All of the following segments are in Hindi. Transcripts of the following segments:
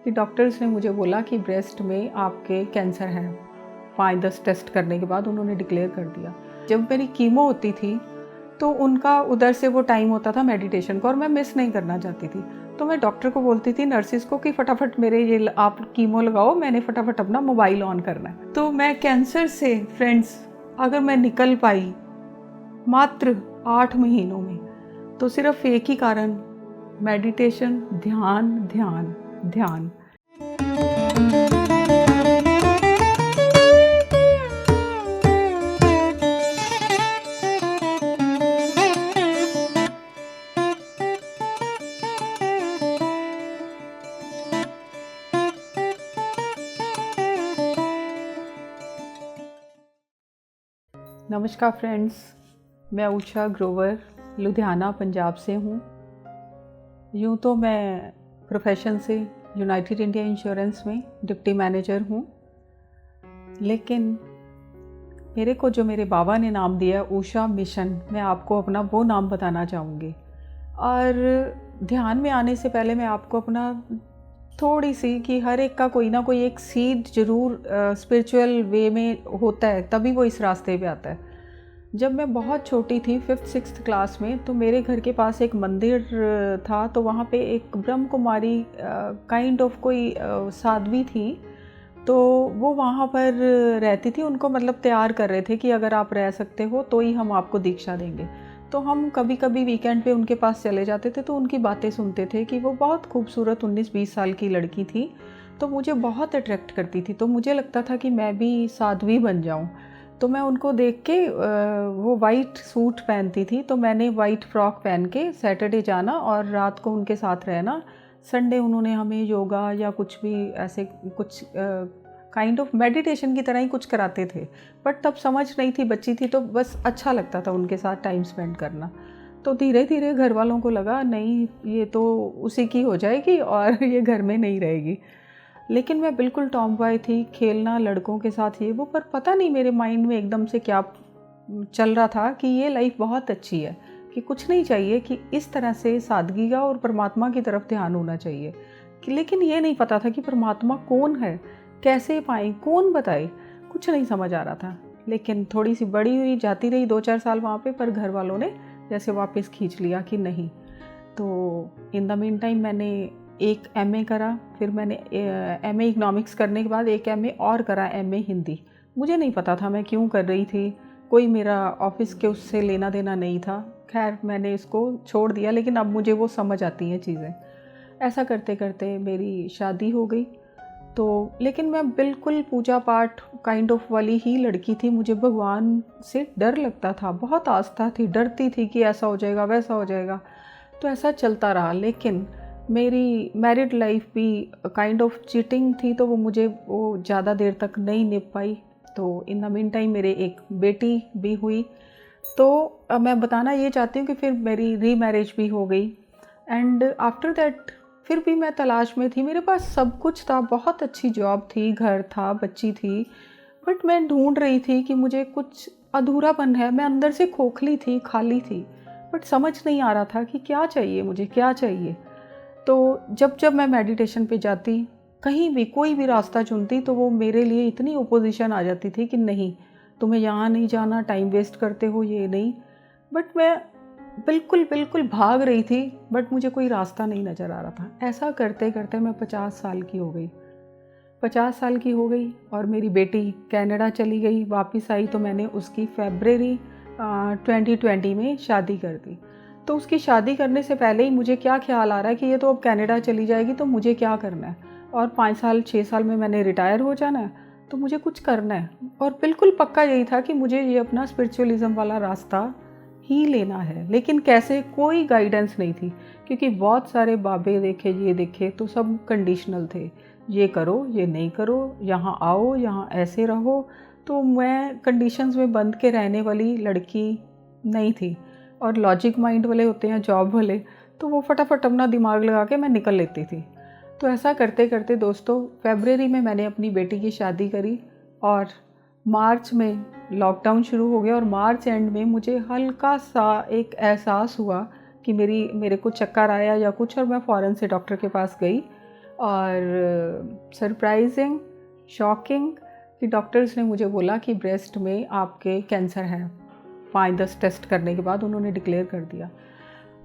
कि डॉक्टर्स ने मुझे बोला कि ब्रेस्ट में आपके कैंसर है। 5-10 टेस्ट करने के बाद उन्होंने डिक्लेयर कर दिया। जब मेरी कीमो होती थी तो उनका उधर से वो टाइम होता था मेडिटेशन का और मैं मिस नहीं करना चाहती थी। तो मैं डॉक्टर को बोलती थी, नर्सिस को, कि फटाफट मेरे ये आप कीमो लगाओ, मैंने फटाफट अपना मोबाइल ऑन करना है। तो मैं कैंसर से फ्रेंड्स अगर मैं निकल पाई मात्र 8 महीनों में, तो सिर्फ एक ही कारण, मेडिटेशन, ध्यान ध्यान ध्यान। नमस्कार फ्रेंड्स, मैं उषा ग्रोवर लुधियाना पंजाब से हूँ। यूँ तो मैं प्रोफेशन से यूनाइटेड इंडिया इंश्योरेंस में डिप्टी मैनेजर हूँ, लेकिन मेरे को जो मेरे बाबा ने नाम दिया उषा मिशन, मैं आपको अपना वो नाम बताना चाहूँगी। और ध्यान में आने से पहले मैं आपको अपना थोड़ी सी, कि हर एक का कोई ना कोई एक सीड ज़रूर स्पिरिचुअल वे में होता है, तभी वो इस रास्ते पे आता है। जब मैं बहुत छोटी थी 5th-6th क्लास में, तो मेरे घर के पास एक मंदिर था। तो वहाँ पे एक ब्रह्म कुमारी काइंड ऑफ कोई साध्वी थी। तो वो वहाँ पर रहती थी, उनको मतलब तैयार कर रहे थे कि अगर आप रह सकते हो तो ही हम आपको दीक्षा देंगे। तो हम कभी कभी वीकेंड पे उनके पास चले जाते थे, तो उनकी बातें सुनते थे कि वो बहुत खूबसूरत 19-20 साल की लड़की थी। तो मुझे बहुत अट्रैक्ट करती थी, तो मुझे लगता था कि मैं भी साध्वी बन जाऊं। तो मैं उनको देख के, वो वाइट सूट पहनती थी, तो मैंने वाइट फ्रॉक पहन के सैटरडे जाना और रात को उनके साथ रहना। संडे उन्होंने हमें योगा या कुछ भी ऐसे कुछ काइंड ऑफ मेडिटेशन की तरह ही कुछ कराते थे। बट तब समझ नहीं थी, बच्ची थी, तो बस अच्छा लगता था उनके साथ टाइम स्पेंड करना। तो धीरे धीरे घर वालों को लगा नहीं, ये तो उसी की हो जाएगी और ये घर में नहीं रहेगी। लेकिन मैं बिल्कुल टॉम बॉय थी, खेलना लड़कों के साथ ये वो, पर पता नहीं मेरे माइंड में एकदम से क्या चल रहा था कि ये लाइफ बहुत अच्छी है, कि कुछ नहीं चाहिए, कि इस तरह से सादगी का और परमात्मा की तरफ ध्यान होना चाहिए। लेकिन ये नहीं पता था कि परमात्मा कौन है, कैसे पाएँ, कौन बताए, कुछ नहीं समझ आ रहा था। लेकिन थोड़ी सी बड़ी हुई, जाती रही 2-4 साल वहाँ पे, पर घर वालों ने जैसे वापस खींच लिया कि नहीं। तो इन द मीन टाइम मैंने एक एमए करा, फिर मैंने एमए इकोनॉमिक्स करने के बाद एक एमए और करा, एमए हिंदी। मुझे नहीं पता था मैं क्यों कर रही थी, कोई मेरा ऑफिस के उससे लेना देना नहीं था। खैर मैंने इसको छोड़ दिया, लेकिन अब मुझे वो समझ आती हैं चीज़ें। ऐसा करते करते मेरी शादी हो गई। तो लेकिन मैं बिल्कुल पूजा पाठ काइंड ऑफ वाली ही लड़की थी। मुझे भगवान से डर लगता था, बहुत आस्था थी, डरती थी कि ऐसा हो जाएगा वैसा हो जाएगा। तो ऐसा चलता रहा। लेकिन मेरी मैरिड लाइफ भी काइंड ऑफ चीटिंग थी, तो वो मुझे वो ज़्यादा देर तक नहीं निभ पाई। तो इन द मीन टाइम मेरे एक बेटी भी हुई। तो मैं बताना ये चाहती हूँ कि फिर मेरी रीमैरिज भी हो गई। एंड आफ्टर दैट फिर भी मैं तलाश में थी। मेरे पास सब कुछ था, बहुत अच्छी जॉब थी, घर था, बच्ची थी, बट मैं ढूंढ रही थी कि मुझे कुछ अधूरापन है। मैं अंदर से खोखली थी, खाली थी, बट समझ नहीं आ रहा था कि क्या चाहिए मुझे, क्या चाहिए। तो जब जब मैं मेडिटेशन पे जाती, कहीं भी कोई भी रास्ता चुनती, तो वो मेरे लिए इतनी ओपोजिशन आ जाती थी कि नहीं, तुम्हें यहाँ नहीं जाना, टाइम वेस्ट करते हो, ये नहीं। बट मैं बिल्कुल बिल्कुल भाग रही थी, बट मुझे कोई रास्ता नहीं नज़र आ रहा था। ऐसा करते करते मैं 50 साल की हो गई। 50 साल की हो गई और मेरी बेटी कनाडा चली गई। वापस आई तो मैंने उसकी फरवरी 2020 में शादी कर दी। तो उसकी शादी करने से पहले ही मुझे क्या ख्याल आ रहा है कि ये तो अब कनाडा चली जाएगी, तो मुझे क्या करना है, और 5 साल 6 साल में मैंने रिटायर हो जाना है, तो मुझे कुछ करना है। और बिल्कुल पक्का यही था कि मुझे ये अपना स्पिरिचुअलिज्म वाला रास्ता ही लेना है। लेकिन कैसे, कोई गाइडेंस नहीं थी, क्योंकि बहुत सारे बाबे देखे, ये देखे, तो सब कंडीशनल थे, ये करो, ये नहीं करो, यहाँ आओ, यहाँ ऐसे रहो। तो मैं कंडीशंस में बंद के रहने वाली लड़की नहीं थी। और लॉजिक माइंड वाले होते हैं जॉब वाले, तो वो फटाफट अपना दिमाग लगा के मैं निकल लेती थी। तो ऐसा करते करते दोस्तों, फरवरी में मैंने अपनी बेटी की शादी करी और मार्च में लॉकडाउन शुरू हो गया। और मार्च एंड में मुझे हल्का सा एक एहसास हुआ कि मेरे को चक्कर आया या कुछ, और मैं फ़ौरन से डॉक्टर के पास गई। और सरप्राइजिंग, शॉकिंग कि डॉक्टर्स ने मुझे बोला कि ब्रेस्ट में आपके कैंसर है। 5-10 टेस्ट करने के बाद उन्होंने डिक्लेयर कर दिया।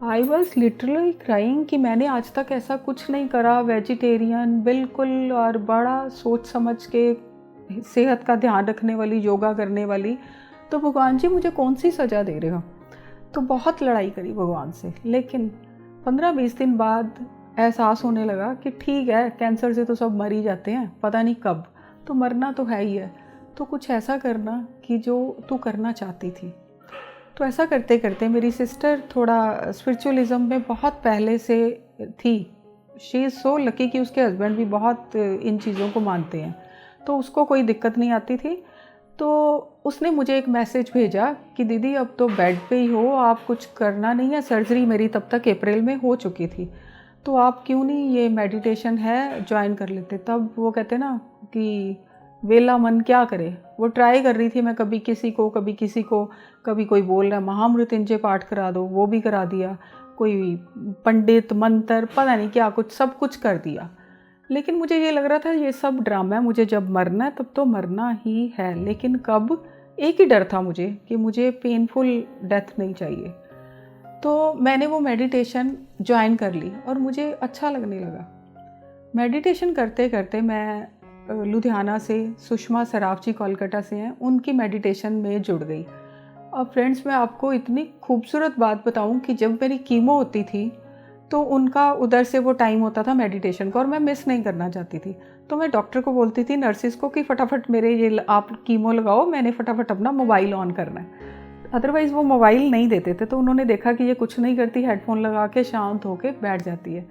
आई वॉज लिटरली क्राइंग कि मैंने आज तक ऐसा कुछ नहीं करा, वेजिटेरियन बिल्कुल, और बड़ा सोच समझ के सेहत का ध्यान रखने वाली, योगा करने वाली, तो भगवान जी मुझे कौन सी सज़ा दे रहे हो। तो बहुत लड़ाई करी भगवान से, लेकिन 15-20 दिन बाद एहसास होने लगा कि ठीक है, कैंसर से तो सब मर ही जाते हैं, पता नहीं कब, तो मरना तो है ही है, तो कुछ ऐसा करना कि जो तू करना चाहती थी। तो ऐसा करते करते मेरी सिस्टर थोड़ा स्पिरिचुअलिज्म में बहुत पहले से थी। शी इज़ सो लकी कि उसके हस्बैंड भी बहुत इन चीज़ों को मानते हैं, तो उसको कोई दिक्कत नहीं आती थी। तो उसने मुझे एक मैसेज भेजा कि दीदी अब तो बेड पे ही हो, आप कुछ करना नहीं है, सर्जरी मेरी तब तक अप्रैल में हो चुकी थी, तो आप क्यों नहीं ये मेडिटेशन है ज्वाइन कर लेते। तब वो कहते ना कि वेला मन क्या करे, वो ट्राई कर रही थी मैं, कभी किसी को कभी किसी को, कभी कोई बोल रहा महामृत्युंजय पाठ करा दो, वो भी करा दिया, कोई पंडित मंत्र पता नहीं क्या कुछ, सब कुछ कर दिया। लेकिन मुझे ये लग रहा था ये सब ड्रामा है, मुझे जब मरना है तब तो मरना ही है, लेकिन कब, एक ही डर था मुझे कि मुझे पेनफुल डेथ नहीं चाहिए। तो मैंने वो मेडिटेशन ज्वाइन कर ली और मुझे अच्छा लगने लगा। मेडिटेशन करते करते मैं लुधियाना से, सुषमा सराफ जी कोलकाता से हैं, उनकी मेडिटेशन में जुड़ गई। और फ्रेंड्स, मैं आपको इतनी खूबसूरत बात बताऊं कि जब मेरी कीमो होती थी तो उनका उधर से वो टाइम होता था मेडिटेशन का, और मैं मिस नहीं करना चाहती थी। तो मैं डॉक्टर को बोलती थी, नर्सिस को, कि फटाफट मेरे ये आप कीमो लगाओ, मैंने फटाफट अपना मोबाइल ऑन करना है। अदरवाइज़ वो मोबाइल नहीं देते थे। तो उन्होंने देखा कि ये कुछ नहीं करती, हेडफोन लगा के शांत होके बैठ जाती है।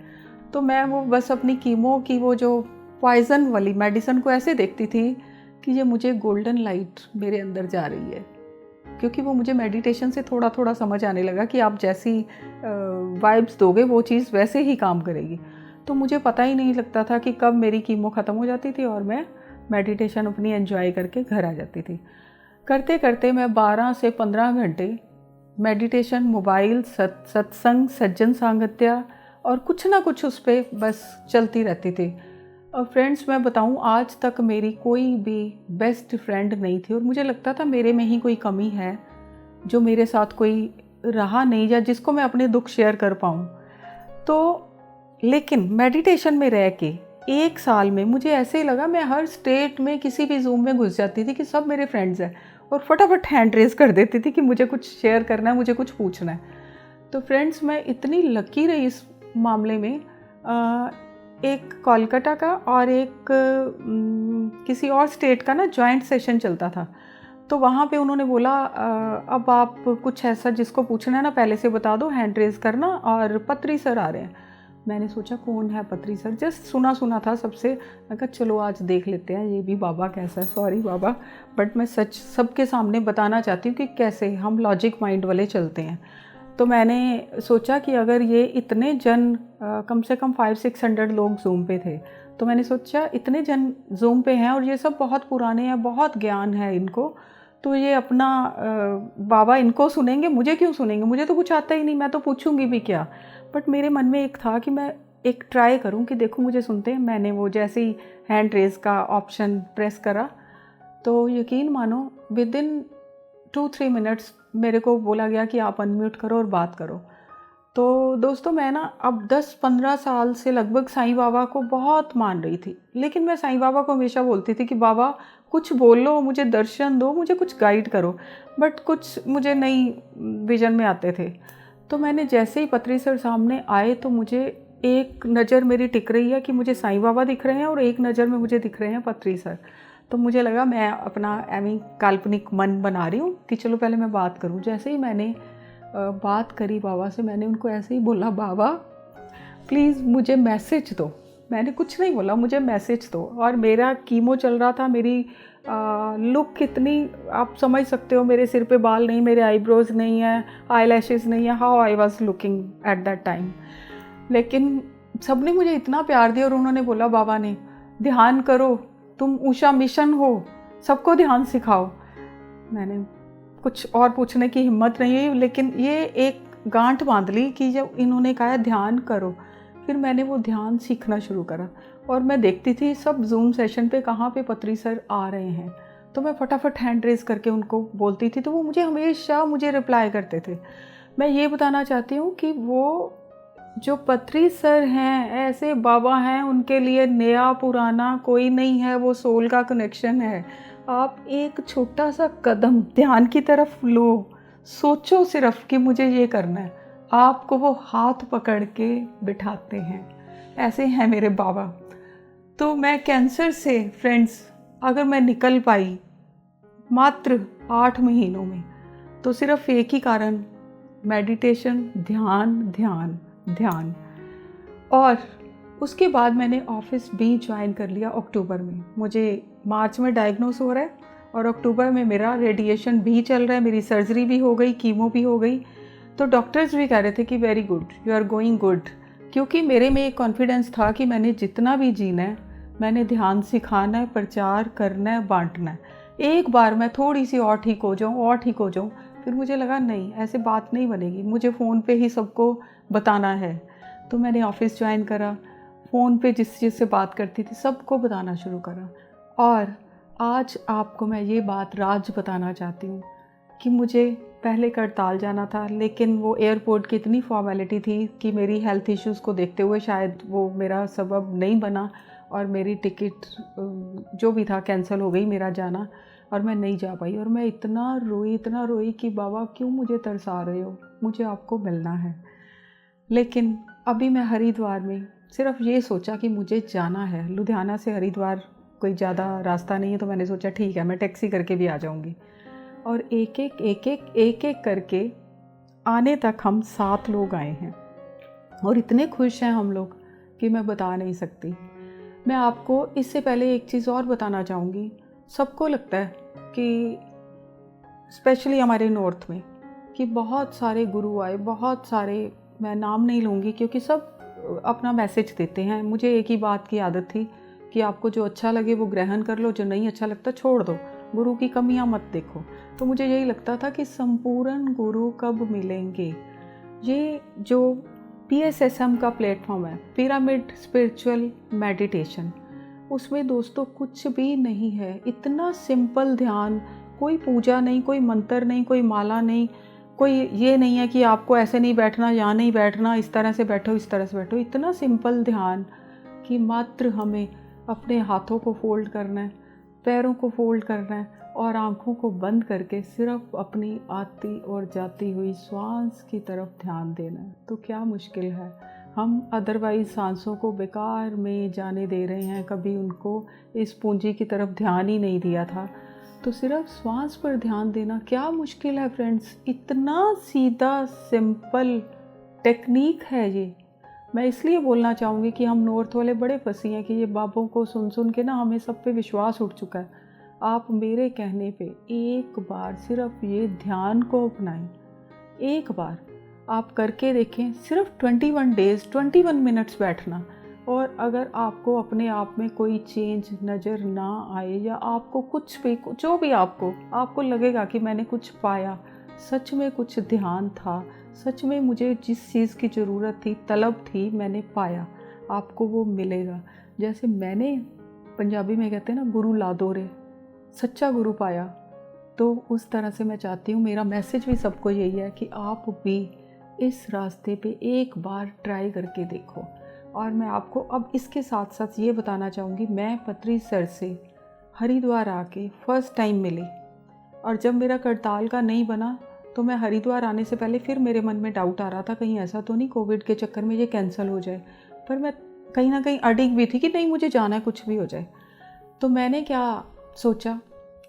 तो मैं वो बस अपनी कीमो की वो जो पॉइज़न वाली मेडिसिन को ऐसे देखती थी कि ये मुझे गोल्डन लाइट मेरे अंदर जा रही है, क्योंकि वो मुझे मेडिटेशन से थोड़ा थोड़ा समझ आने लगा कि आप जैसी वाइब्स दोगे वो चीज़ वैसे ही काम करेगी। तो मुझे पता ही नहीं लगता था कि कब मेरी कीमो ख़त्म हो जाती थी और मैं मेडिटेशन अपनी एंजॉय करके घर आ जाती थी। करते करते मैं 12 से 15 घंटे मेडिटेशन, मोबाइल, सत्संग, सज्जन सांगत्या और कुछ ना कुछ उस पर बस चलती रहती थी। और फ्रेंड्स, मैं बताऊं, आज तक मेरी कोई भी बेस्ट फ्रेंड नहीं थी, और मुझे लगता था मेरे में ही कोई कमी है, जो मेरे साथ कोई रहा नहीं या जिसको मैं अपने दुख शेयर कर पाऊं। तो लेकिन मेडिटेशन में रह के 1 साल में मुझे ऐसे ही लगा, मैं हर स्टेट में किसी भी जूम में घुस जाती थी कि सब मेरे फ्रेंड्स हैं, और फटाफट हैंड रेज कर देती थी कि मुझे कुछ शेयर करना है, मुझे कुछ पूछना है। तो फ्रेंड्स, मैं इतनी लकी रही इस मामले में। एक कोलकाता का और एक किसी और स्टेट का ना जॉइंट सेशन चलता था। तो वहाँ पे उन्होंने बोला अब आप कुछ ऐसा जिसको पूछना है ना पहले से बता दो, हैंड रेज करना, और पत्री सर आ रहे हैं। मैंने सोचा कौन है पत्री सर, जस्ट सुना सुना था सबसे। मैं कहा चलो आज देख लेते हैं ये भी बाबा कैसा है। सॉरी बाबा, बट मैं सच सबके सामने बताना चाहती हूँ कि कैसे हम लॉजिक माइंड वाले चलते हैं। तो मैंने सोचा कि अगर ये इतने जन, कम से कम 500-600 लोग जूम पे थे, तो मैंने सोचा इतने जन जूम पे हैं और ये सब बहुत पुराने हैं, बहुत ज्ञान है इनको, तो ये अपना बाबा इनको सुनेंगे, मुझे क्यों सुनेंगे, मुझे तो कुछ आता ही नहीं, मैं तो पूछूंगी भी क्या। बट मेरे मन में एक था कि मैं एक ट्राई करूं कि देखो मुझे सुनते हैं। मैंने वो जैसे ही हैंड रेज का ऑप्शन प्रेस करा, तो यकीन मानो विद इन 2-3 मिनट्स मेरे को बोला गया कि आप अनम्यूट करो और बात करो। तो दोस्तों, मैं ना अब 10-15 साल से लगभग साईं बाबा को बहुत मान रही थी, लेकिन मैं साईं बाबा को हमेशा बोलती थी कि बाबा कुछ बोलो, मुझे दर्शन दो, मुझे कुछ गाइड करो, बट कुछ मुझे नई विजन में आते थे। तो मैंने जैसे ही पत्री सर सामने आए तो मुझे एक नज़र मेरी टिक रही है कि मुझे साईं बाबा दिख रहे हैं और एक नज़र में मुझे दिख रहे हैं पत्री सर। तो मुझे लगा मैं अपना एवं काल्पनिक मन बना रही हूँ कि चलो पहले मैं बात करूँ। जैसे ही मैंने बात करी बाबा से, मैंने उनको ऐसे ही बोला, बाबा प्लीज़ मुझे मैसेज दो। मैंने कुछ नहीं बोला, मुझे मैसेज दो। और मेरा कीमो चल रहा था, मेरी लुक कितनी आप समझ सकते हो, मेरे सिर पे बाल नहीं, मेरे आईब्रोज नहीं है, आई लैशेज़ नहीं है, how I was looking at that time. लेकिन सबने मुझे इतना प्यार दिया और उन्होंने बोला, बाबा ने, ध्यान करो, तुम उषा मिशन हो, सबको ध्यान सिखाओ। मैंने कुछ और पूछने की हिम्मत नहीं हुई, लेकिन ये एक गांठ बांध ली कि जब इन्होंने कहा ध्यान करो, फिर मैंने वो ध्यान सीखना शुरू करा और मैं देखती थी सब जूम सेशन पे कहाँ पे पत्री सर आ रहे हैं, तो मैं फटाफट हैंड रेज़ करके उनको बोलती थी, तो वो हमेशा मुझे रिप्लाई करते थे। मैं ये बताना चाहती हूँ कि वो जो पत्री सर हैं ऐसे बाबा हैं, उनके लिए नया पुराना कोई नहीं है, वो सोल का कनेक्शन है। आप एक छोटा सा कदम ध्यान की तरफ लो, सोचो सिर्फ कि मुझे ये करना है, आपको वो हाथ पकड़ के बिठाते हैं। ऐसे हैं मेरे बाबा। तो मैं कैंसर से फ्रेंड्स अगर मैं निकल पाई मात्र 8 महीनों में, तो सिर्फ एक ही कारण, मेडिटेशन, ध्यान ध्यान ध्यान। और उसके बाद मैंने ऑफिस भी ज्वाइन कर लिया अक्टूबर में। मुझे मार्च में डायग्नोस हो रहा है और अक्टूबर में मेरा रेडिएशन भी चल रहा है, मेरी सर्जरी भी हो गई, कीमो भी हो गई। तो डॉक्टर्स भी कह रहे थे कि very good, you are going good, क्योंकि मेरे में एक कॉन्फिडेंस था कि मैंने जितना भी जीना है, मैंने ध्यान सिखाना है, प्रचार करना है, बांटना है। एक बार मैं थोड़ी सी और ठीक हो जाऊँ, फिर मुझे लगा नहीं, ऐसे बात नहीं बनेगी, मुझे फ़ोन पे ही सबको बताना है। तो मैंने ऑफिस ज्वाइन करा, फ़ोन पे जिससे बात करती थी सबको बताना शुरू करा। और आज आपको मैं ये बात राज बताना चाहती हूँ कि मुझे पहले करताल जाना था, लेकिन वो एयरपोर्ट की इतनी फॉर्मेलिटी थी कि मेरी हेल्थ इश्यूज़ को देखते हुए शायद वो मेरा सबब नहीं बना और मेरी टिकट जो भी था कैंसिल हो गई मेरा जाना, और मैं नहीं जा पाई। और मैं इतना रोई कि बाबा क्यों मुझे तरसा रहे हो, मुझे आपको मिलना है। लेकिन अभी मैं हरिद्वार में सिर्फ ये सोचा कि मुझे जाना है। लुधियाना से हरिद्वार कोई ज़्यादा रास्ता नहीं है, तो मैंने सोचा ठीक है, मैं टैक्सी करके भी आ जाऊँगी। और एक एक करके आने तक हम 7 लोग आए हैं और इतने खुश हैं हम लोग कि मैं बता नहीं सकती। मैं आपको इससे पहले एक चीज़ और बताना चाहूँगी। सबको लगता है कि स्पेशली हमारे नॉर्थ में कि बहुत सारे गुरु आए, बहुत सारे, मैं नाम नहीं लूँगी क्योंकि सब अपना मैसेज देते हैं। मुझे एक ही बात की आदत थी कि आपको जो अच्छा लगे वो ग्रहण कर लो, जो नहीं अच्छा लगता छोड़ दो, गुरु की कमियां मत देखो। तो मुझे यही लगता था कि संपूर्ण गुरु कब मिलेंगे। ये जो PSSM का प्लेटफॉर्म है, पिरामिड स्पिरिचुअल मेडिटेशन, उसमें दोस्तों कुछ भी नहीं है, इतना सिंपल ध्यान, कोई पूजा नहीं, कोई मंत्र नहीं, कोई माला नहीं, कोई ये नहीं है कि आपको ऐसे नहीं बैठना, यहाँ नहीं बैठना, इस तरह से बैठो, इस तरह से बैठो। इतना सिंपल ध्यान कि मात्र हमें अपने हाथों को फोल्ड करना है, पैरों को फोल्ड करना है और आँखों को बंद करके सिर्फ अपनी आती और जाती हुई श्वास की तरफ ध्यान देना है। तो क्या मुश्किल है। हम अदरवाइज सांसों को बेकार में जाने दे रहे हैं, कभी उनको इस पूंजी की तरफ ध्यान ही नहीं दिया था। तो सिर्फ श्वास पर ध्यान देना क्या मुश्किल है फ्रेंड्स। इतना सीधा सिंपल टेक्निक है ये। मैं इसलिए बोलना चाहूँगी कि हम नॉर्थ वाले बड़े फंसी हैं कि ये बाबों को सुन सुन के ना हमें सब पे विश्वास उठ चुका है। आप मेरे कहने पे एक बार सिर्फ ये ध्यान को अपनाएं, एक बार आप करके देखें। सिर्फ 21 डेज़ 21 मिनट्स बैठना, और अगर आपको अपने आप में कोई चेंज नज़र ना आए या आपको कुछ भी, जो भी आपको लगेगा कि मैंने कुछ पाया, सच में कुछ ध्यान था, सच में मुझे जिस चीज़ की ज़रूरत थी, तलब थी, मैंने पाया, आपको वो मिलेगा। जैसे मैंने, पंजाबी में कहते हैं ना, गुरु ला दो रे, सच्चा गुरु पाया। तो उस तरह से मैं चाहती हूँ, मेरा मैसेज भी सबको यही है कि आप भी इस रास्ते पे एक बार ट्राई करके देखो। और मैं आपको अब इसके साथ साथ ये बताना चाहूँगी, मैं पत्री सर से हरिद्वार आके फर्स्ट टाइम मिली, और जब मेरा करताल का नहीं बना तो मैं हरिद्वार आने से पहले फिर मेरे मन में डाउट आ रहा था कहीं ऐसा तो नहीं कोविड के चक्कर में ये कैंसिल हो जाए। पर मैं कहीं ना कहीं अडिग भी थी कि नहीं, मुझे जाना है, कुछ भी हो जाए। तो मैंने क्या सोचा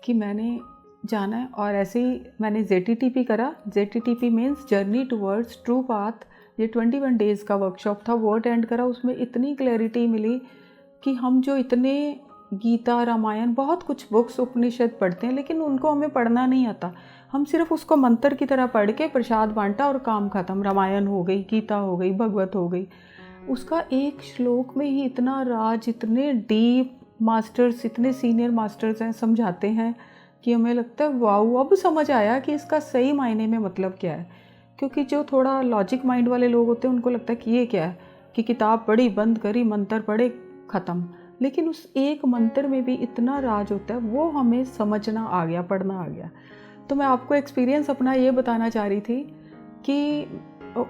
कि मैंने जाना है, और ऐसे ही मैंने ZTTP करा। ZTTP means journey towards true path. ये 21 डेज़ का वर्कशॉप था, वो अटेंड करा। उसमें इतनी क्लैरिटी मिली कि हम जो इतने गीता, रामायण, बहुत कुछ बुक्स, उपनिषद पढ़ते हैं, लेकिन उनको हमें पढ़ना नहीं आता। हम सिर्फ उसको मंत्र की तरह पढ़ के प्रसाद बांटा और काम ख़त्म। रामायण हो गई, गीता हो गई, भगवत हो गई। उसका एक श्लोक में ही इतना राज, इतने डीप मास्टर्स, इतने सीनियर मास्टर्स हैं, समझाते हैं कि हमें लगता है वाओ, अब समझ आया कि इसका सही मायने में मतलब क्या है। क्योंकि जो थोड़ा लॉजिक माइंड वाले लोग होते हैं उनको लगता है कि ये क्या है, कि किताब पढ़ी, बंद करी, मंत्र पढ़े, ख़त्म। लेकिन उस एक मंत्र में भी इतना राज होता है, वो हमें समझना आ गया, पढ़ना आ गया। तो मैं आपको एक्सपीरियंस अपना ये बताना चाह रही थी कि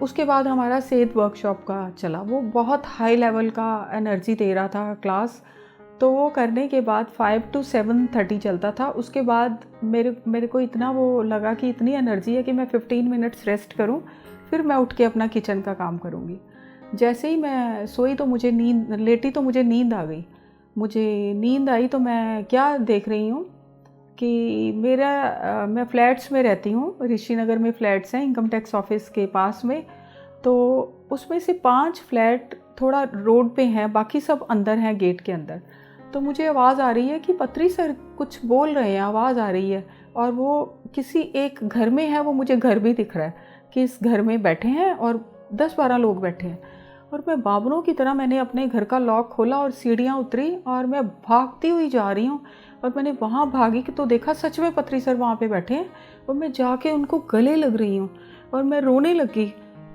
उसके बाद हमारा सेहत वर्कशॉप का चला, वो बहुत हाई लेवल का एनर्जी दे रहा था क्लास। तो वो करने के बाद 5 to 7:30 चलता था। उसके बाद मेरे को इतना वो लगा कि इतनी एनर्जी है कि मैं 15 मिनट्स रेस्ट करूं, फिर मैं उठ के अपना किचन का काम करूंगी। जैसे ही मैं सोई तो मुझे नींद आ गई। मुझे नींद आई तो मैं क्या देख रही हूँ कि मैं फ्लैट्स में रहती हूँ, ऋषि नगर में फ्लैट्स हैं इनकम टैक्स ऑफिस के पास में। तो उसमें से 5 फ्लैट थोड़ा रोड पे हैं, बाकी सब अंदर हैं, गेट के अंदर। तो मुझे आवाज़ आ रही है कि पत्री सर कुछ बोल रहे हैं, आवाज़ आ रही है। और वो किसी एक घर में है, वो मुझे घर भी दिख रहा है कि इस घर में बैठे हैं और 10-12 लोग बैठे हैं। और मैं बाबरों की तरह मैंने अपने घर का लॉक खोला और सीढ़ियाँ उतरी और मैं भागती हुई जा रही हूँ। और मैंने वहाँ भागी कि तो देखा सच में पत्री सर वहाँ पे बैठे हैं। और मैं जाके उनको गले लग रही हूँ और मैं रोने लगी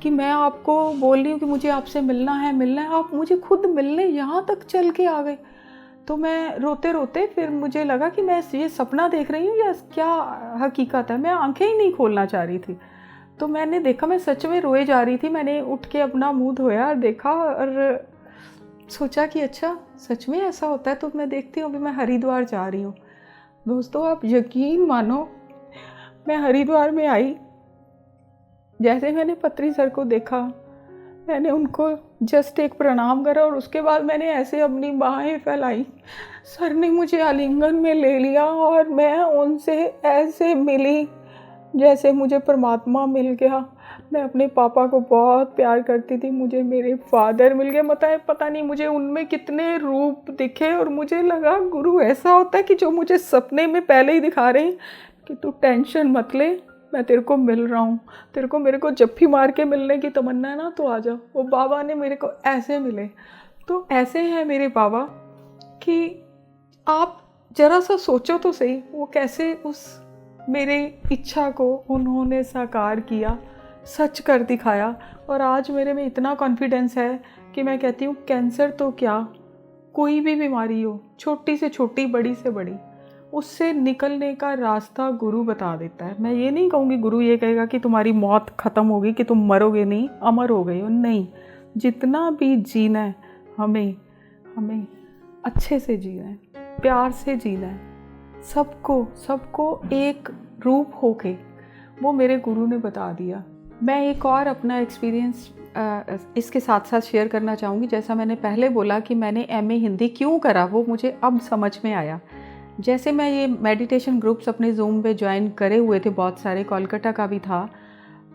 कि मैं आपको बोल रही हूँ कि मुझे आपसे मिलना है, आप मुझे खुद मिलने यहाँ तक चल के आ गए। तो मैं रोते रोते फिर मुझे लगा कि मैं ये सपना देख रही हूँ या क्या हकीकत है। मैं आंखें ही नहीं खोलना चाह रही थी। तो मैंने देखा मैं सच में रोए जा रही थी। मैंने उठ के अपना मुंह धोया और देखा और सोचा कि अच्छा सच में ऐसा होता है। तो मैं देखती हूँ, अभी मैं हरिद्वार जा रही हूँ। दोस्तों आप यकीन मानो, मैं हरिद्वार में आई, जैसे मैंने पत्री सर को देखा, मैंने उनको जस्ट एक प्रणाम करा और उसके बाद मैंने ऐसे अपनी बाहें फैलाई। सर ने मुझे आलिंगन में ले लिया और मैं उनसे ऐसे मिली जैसे मुझे परमात्मा मिल गया। मैं अपने पापा को बहुत प्यार करती थी, मुझे मेरे फादर मिल गए। पता नहीं मुझे उनमें कितने रूप दिखे और मुझे लगा गुरु ऐसा होता है कि जो मुझे सपने में पहले ही दिखा रहे हैं कि तू टेंशन मत ले, मैं तेरे को मिल रहा हूँ, तेरे को मेरे को जप्फी मार के मिलने की तमन्ना है ना, तो आ जा। वो बाबा ने मेरे को ऐसे मिले। तो ऐसे हैं मेरे बाबा कि आप जरा सा सोचो तो सही, वो कैसे उस मेरे इच्छा को उन्होंने साकार किया, सच कर दिखाया। और आज मेरे में इतना कॉन्फिडेंस है कि मैं कहती हूँ कैंसर तो क्या, कोई भी बीमारी हो, छोटी से छोटी, बड़ी से बड़ी, उससे निकलने का रास्ता गुरु बता देता है। मैं ये नहीं कहूँगी गुरु ये कहेगा कि तुम्हारी मौत ख़त्म होगी, कि तुम मरोगे नहीं, अमर हो गए हो, नहीं। जितना भी जीना है हमें अच्छे से जीना है, प्यार से जीना है, सबको एक रूप होके, वो मेरे गुरु ने बता दिया। मैं एक और अपना एक्सपीरियंस इसके साथ साथ शेयर करना चाहूँगी। जैसा मैंने पहले बोला कि मैंने MA हिंदी क्यों करा, वो मुझे अब समझ में आया। जैसे मैं ये मेडिटेशन ग्रुप्स अपने जूम पे ज्वाइन करे हुए थे, बहुत सारे, कोलकाता का भी था।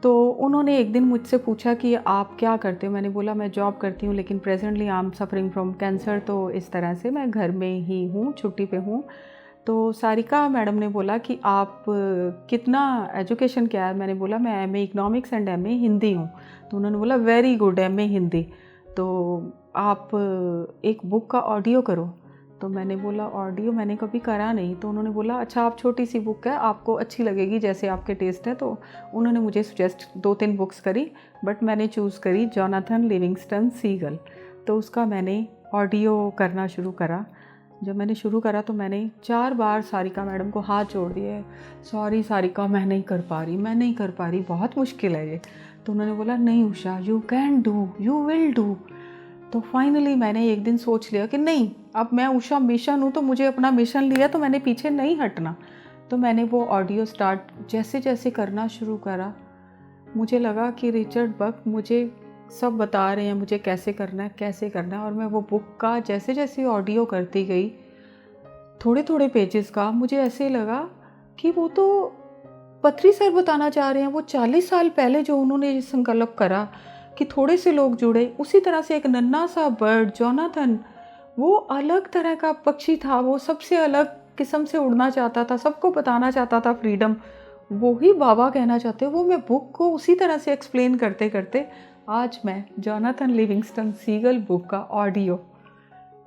तो उन्होंने एक दिन मुझसे पूछा कि आप क्या करते हो। मैंने बोला मैं जॉब करती हूँ, लेकिन presently I am suffering from cancer, तो इस तरह से मैं घर में ही हूँ, छुट्टी पे हूँ। तो सारिका मैडम ने बोला कि आप कितना एजुकेशन क्या है। मैंने बोला मैं MA economics and MA Hindi हूँ। तो उन्होंने बोला वेरी गुड, MA हिंदी, तो आप एक बुक का ऑडियो करो। तो मैंने बोला ऑडियो मैंने कभी करा नहीं। तो उन्होंने बोला अच्छा आप छोटी सी बुक है, आपको अच्छी लगेगी जैसे आपके टेस्ट है। तो उन्होंने मुझे सजेस्ट 2-3 बुक्स करी, बट मैंने चूज़ करी जोनाथन लिविंगस्टन सीगल। तो उसका मैंने ऑडियो करना शुरू करा। जब मैंने शुरू करा तो मैंने 4 बार सारिका मैडम को हाथ जोड़ दिए, सॉरी सारिका मैं नहीं कर पा रही, बहुत मुश्किल है ये। तो उन्होंने बोला नहीं Usha, you can do, you will do. तो फाइनली मैंने एक दिन सोच लिया कि नहीं, अब मैं उषा मिशन हूँ, तो मुझे अपना मिशन लिया, तो मैंने पीछे नहीं हटना। तो मैंने वो ऑडियो स्टार्ट जैसे जैसे करना शुरू करा, मुझे लगा कि रिचर्ड बक मुझे सब बता रहे हैं मुझे कैसे करना है। और मैं वो बुक का जैसे जैसे ऑडियो करती गई, थोड़े थोड़े पेजेस का, मुझे ऐसे लगा कि वो तो पत्री सर बताना चाह रहे हैं। वो 40 साल पहले जो उन्होंने ये संकल्प करा कि थोड़े से लोग जुड़े, उसी तरह से एक नन्हा सा बर्ड जोनाथन, वो अलग तरह का पक्षी था, वो सबसे अलग किस्म से उड़ना चाहता था, सबको बताना चाहता था फ्रीडम। वो ही बाबा कहना चाहते, वो मैं बुक को उसी तरह से एक्सप्लेन करते करते आज मैं जोनाथन लिविंगस्टन सीगल बुक का ऑडियो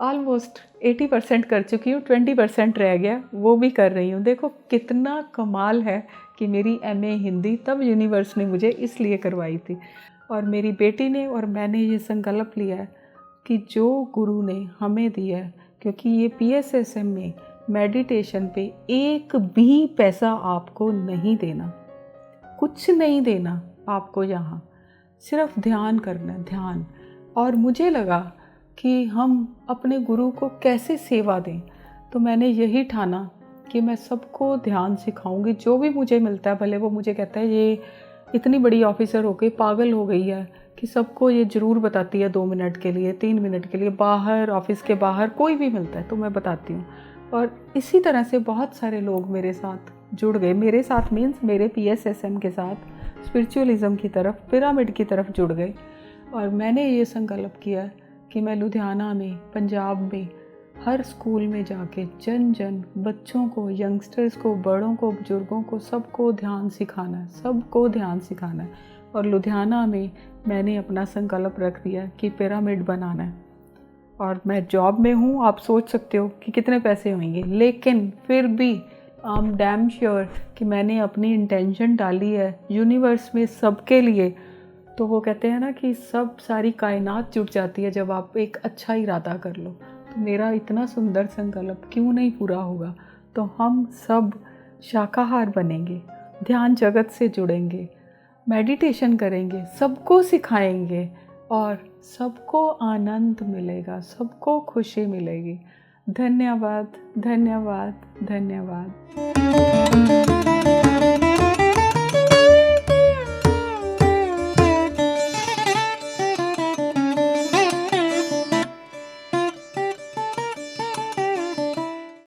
ऑलमोस्ट 80% कर चुकी हूँ, 20% रह गया, वो भी कर रही हूँ। देखो कितना कमाल है कि मेरी MA हिंदी तब यूनिवर्स ने मुझे इसलिए करवाई थी। और मेरी बेटी ने और मैंने ये संकल्प लिया है कि जो गुरु ने हमें दिया है, क्योंकि ये PSSM में मेडिटेशन पे एक भी पैसा आपको नहीं देना, कुछ नहीं देना आपको, यहाँ सिर्फ ध्यान करना, ध्यान। और मुझे लगा कि हम अपने गुरु को कैसे सेवा दें, तो मैंने यही ठाना कि मैं सबको ध्यान सिखाऊंगी। जो भी मुझे मिलता है, भले वो मुझे कहता है ये इतनी बड़ी ऑफिसर हो गई, पागल हो गई है कि सबको ये ज़रूर बताती है 2 मिनट के लिए, 3 मिनट के लिए, बाहर ऑफिस के बाहर कोई भी मिलता है तो मैं बताती हूँ। और इसी तरह से बहुत सारे लोग मेरे साथ जुड़ गए, मेरे साथ मीन्स मेरे PSSM के साथ, स्पिरिचुअलिज़म की तरफ, पिरामिड की तरफ जुड़ गए। और मैंने ये संकल्प किया कि मैं लुधियाना में, पंजाब में, हर स्कूल में जाके जन जन, बच्चों को, यंगस्टर्स को, बड़ों को, बुजुर्गों को, सबको ध्यान सिखाना है, सबको ध्यान सिखाना है। और लुधियाना में मैंने अपना संकल्प रख दिया कि पिरामिड बनाना है। और मैं जॉब में हूँ, आप सोच सकते हो कि कितने पैसे होंगे, लेकिन फिर भी आई एम डैम श्योर कि मैंने अपनी इंटेंशन डाली है यूनिवर्स में सबके लिए। तो वो कहते हैं ना कि सब सारी कायनात जुट जाती है जब आप एक अच्छा इरादा कर लो। तो मेरा इतना सुंदर संकल्प क्यों नहीं पूरा होगा। तो हम सब शाकाहार बनेंगे, ध्यान जगत से जुड़ेंगे, मेडिटेशन करेंगे, सबको सिखाएंगे और सबको आनंद मिलेगा, सबको खुशी मिलेगी। धन्यवाद, धन्यवाद, धन्यवाद।